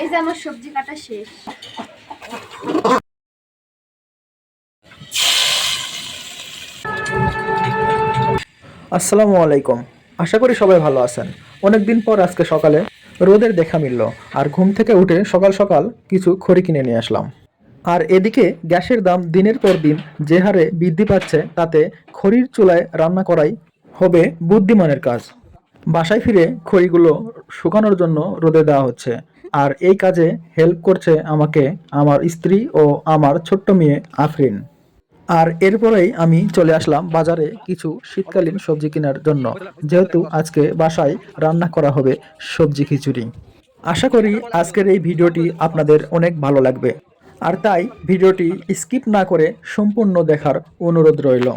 এই যে আমার সবজি কাটা শেষ। আসসালামু আলাইকুম। আশা করি সবাই ভালো আছেন। অনেকদিন পর আজকে সকালে রোদের দেখা মিলল, আর ঘুম থেকে উঠে সকাল সকাল কিছু খড়ি কিনে নিয়ে আসলাম। আর এদিকে গ্যাসের দাম দিনের পর দিন যে হারে বৃদ্ধি পাচ্ছে, তাতে খড়ির চুলায় রান্না করাই হবে বুদ্ধিমানের কাজ। বাসায় ফিরে খড়িগুলো শুকানোর জন্য রোদে দেওয়া হচ্ছে, আর এই কাজে হেল্প করছে আমাকে আমার স্ত্রী ও আমার ছোট্ট মেয়ে আফরিন। আর এরপরেই আমি চলে আসলাম বাজারে কিছু শীতকালীন সবজি কেনার জন্য, যেহেতু আজকে বাসায় রান্না করা হবে সবজি খিচুড়ি। আশা করি আজকের এই ভিডিওটি আপনাদের অনেক ভালো লাগবে, আর তাই ভিডিওটি স্কিপ না করে সম্পূর্ণ দেখার অনুরোধ রইল।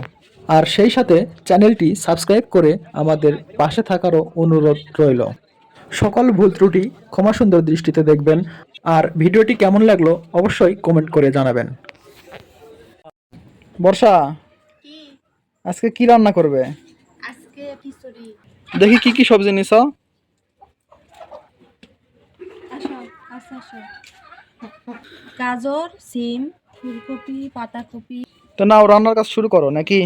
আর সেই সাথে চ্যানেলটি সাবস্ক্রাইব করে আমাদের পাশে থাকারও অনুরোধ রইল। সকল ভুল ত্রুটি ক্ষমা সুন্দর দৃষ্টিতে দেখবেন। আর ভিডিওটি কেমন লাগলো অবশ্যই কমেন্ট করে জানাবেন। বর্ষা, কি? আজকে কি রান্না করবে? আজকে খিচুড়ি। দেখি কি কি সবজি নিছো। আসো, কাছে আসো। গাজর, সিম, ফুলকপি, পাতাকপি। তো নাও, রান্নার কাজ শুরু করো নাকি?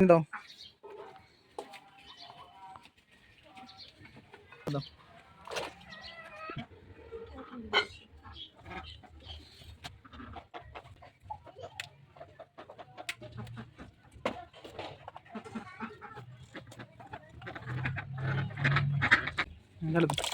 দাও দাও। ঢেলে দাও।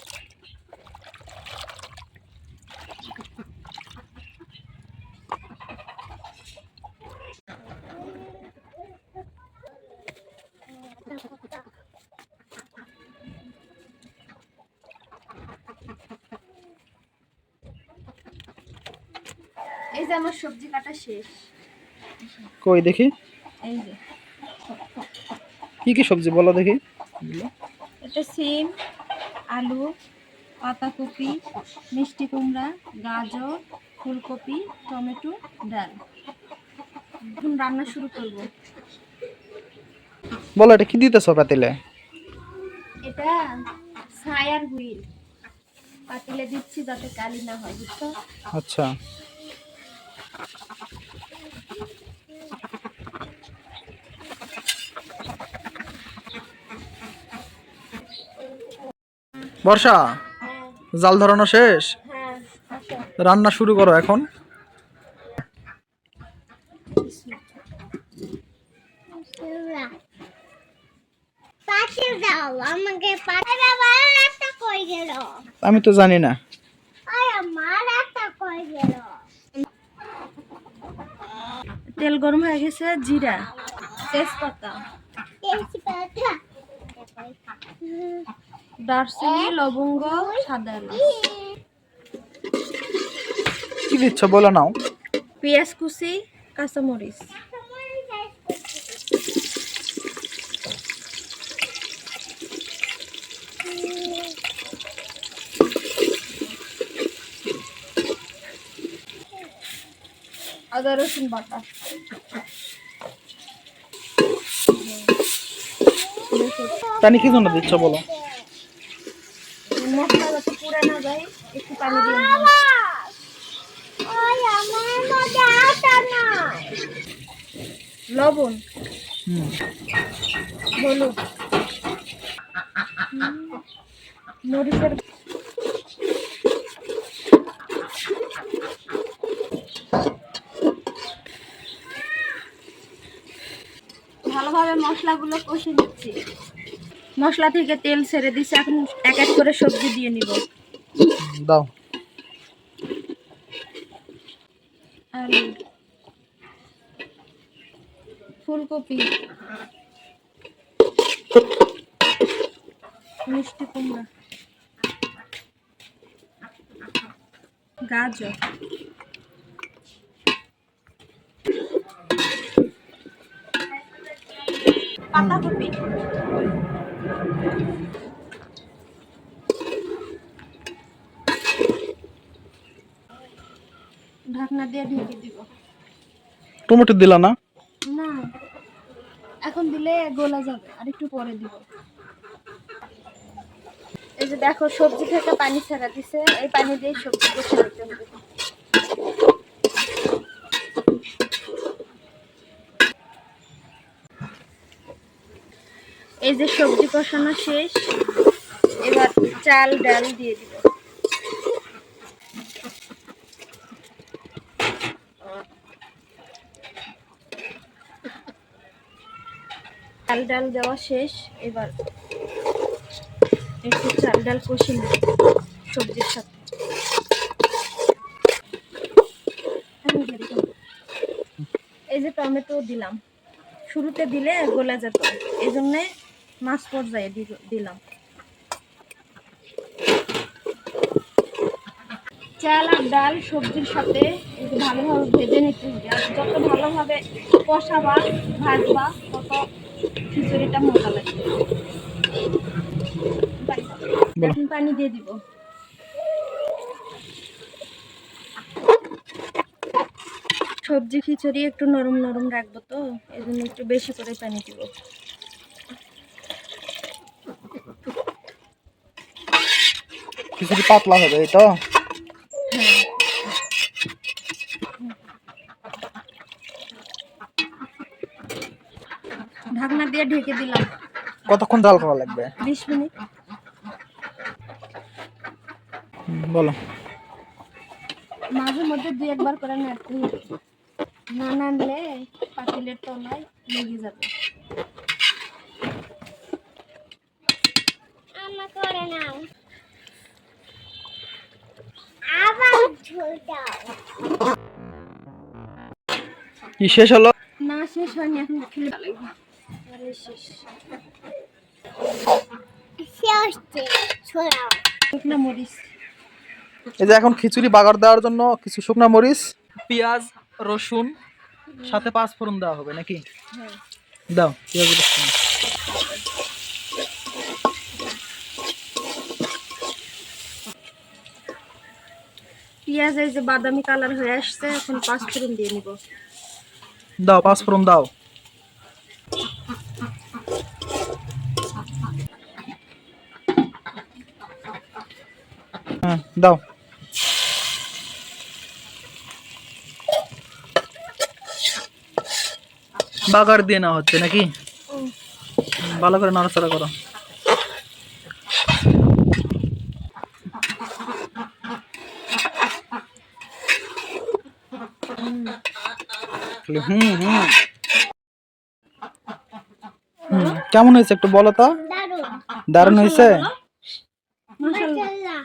এই যে আমার সবজি কাটা শেষ। কই দেখি এই যে কি কি সবজি বলো দেখি। এটা সিম, আলু, পাতাকপি, মিষ্টি কুমড়া, গাজর, ফুলকপি, টমেটো, ডাল। এখন রান্না শুরু করব। বলো এটা কি দিতেছো পাতিলে? এটা ছায়ার হুইল পাতিলে দিচ্ছি যাতে কালি না হয়, বুঝছো? আচ্ছা, বর্ষা, হ্যাঁ জাল ধরানো শেষ, হ্যাঁ, আসো। রান্না শুরু করো এখন। পাশে যাও, আমাকে পাশে বাবা রাস্তা কই গেল? আমি তো জানি না। আয় আমার রাস্তা কই গেল? তেল গরম হয়ে গেছে, জিরা, তেজপাতা, দারচিনি, লবঙ্গ, সাদা এলাচ, কি দিচ্ছ বলো নাও। পেঁয়াজ কুচি, কাঁচামরিচ। আদা রসুন বাটা। পানি কি জন্য দিচ্ছ বলো। মশলা যাতে পুড়ে না যায়, একটু পানি দিয়ে দিলাম। লবণ, হলুদ, মরিচের ভালোভাবে মশলাগুলো কষে নিচ্ছি। মশলা থেকে তেল ছেড়ে দিচ্ছে, এখন এক এক করে সবজি দিয়ে নিব। দাও। আলু, ফুলকপি, মিষ্টি কুমড়া, গাজর, পাতাকপি, ঢাকনা দিয়ে ঢেকে দিব। টমেটো দিলা না? না, এখন দিলে গলা যাবে, আর একটু পরে দিব। এই যে দেখো সবজি থেকে পানি ছেড়ে দিছে, এই পানি দিয়ে সবজি কষে নিতে হবে। এই যে সবজি কষানো শেষ, এবার চাল ডাল দিয়ে দিব। চাল ডাল দেওয়া শেষ, এবার একটু চাল ডাল কষে নিব সবজির সাথে। এই যে টমেটো দিলাম, শুরুতে দিলে গলে যেত, এই জন্যে মাছ পর্যায়ে দিলাম। চাল আর ডাল সবজির সাথে একটু ভালোভাবে ভেজে নিতে হবে। আর যত ভালোভাবে কষাবা ভাজবা তত খিচুড়িটা মজা লাগবে। এখন পানি দিয়ে দিব। সবজি খিচুড়ি একটু নরম নরম রাখবো তো, এই জন্য একটু বেশি করে পানি দিব। খিচুড়ি পাতলা হবে এই তো? হ্যাঁ, ঢাকনা দিয়ে ঢেকে দিলাম। কতক্ষণ জাল করা লাগবে? 20 মিনিট। বলো। মাঝে মধ্যে 2-1 বার করে নাড়তে হবে, না নাড়লে পাতিলের তলায় লেগে যাবে। করে নাও, আবার ঝোল দাও। কি শেষ হলো? না, শেষ হয়নি, এখন খেলে ভালো লাগবে। আরে শেষ। শুকনো মরিচ। এই যে এখন খিচুড়ি বাগার দেওয়ার জন্য কিছু শুকনা মরিচ, পেঁয়াজ, রসুন, সাথে 5 ফোড়ন দেওয়া হবে নাকি? হ্যাঁ, দাও পেঁয়াজ রসুন। পেঁয়াজ এই যে বাদামি কালার হয়ে আসছে, এখন 5 ফোড়ন দিয়ে নিব। দাও 5 ফোড়ন দাও। হ্যাঁ দাও। বাগার দিয়ে না হচ্ছে নাকি? ভালো করে নাড়াচাড়া করো। হুম হুম হুম, কেমন হয়েছে একটু বলো তো? দারুণ হয়েছে। মাশাআল্লাহ।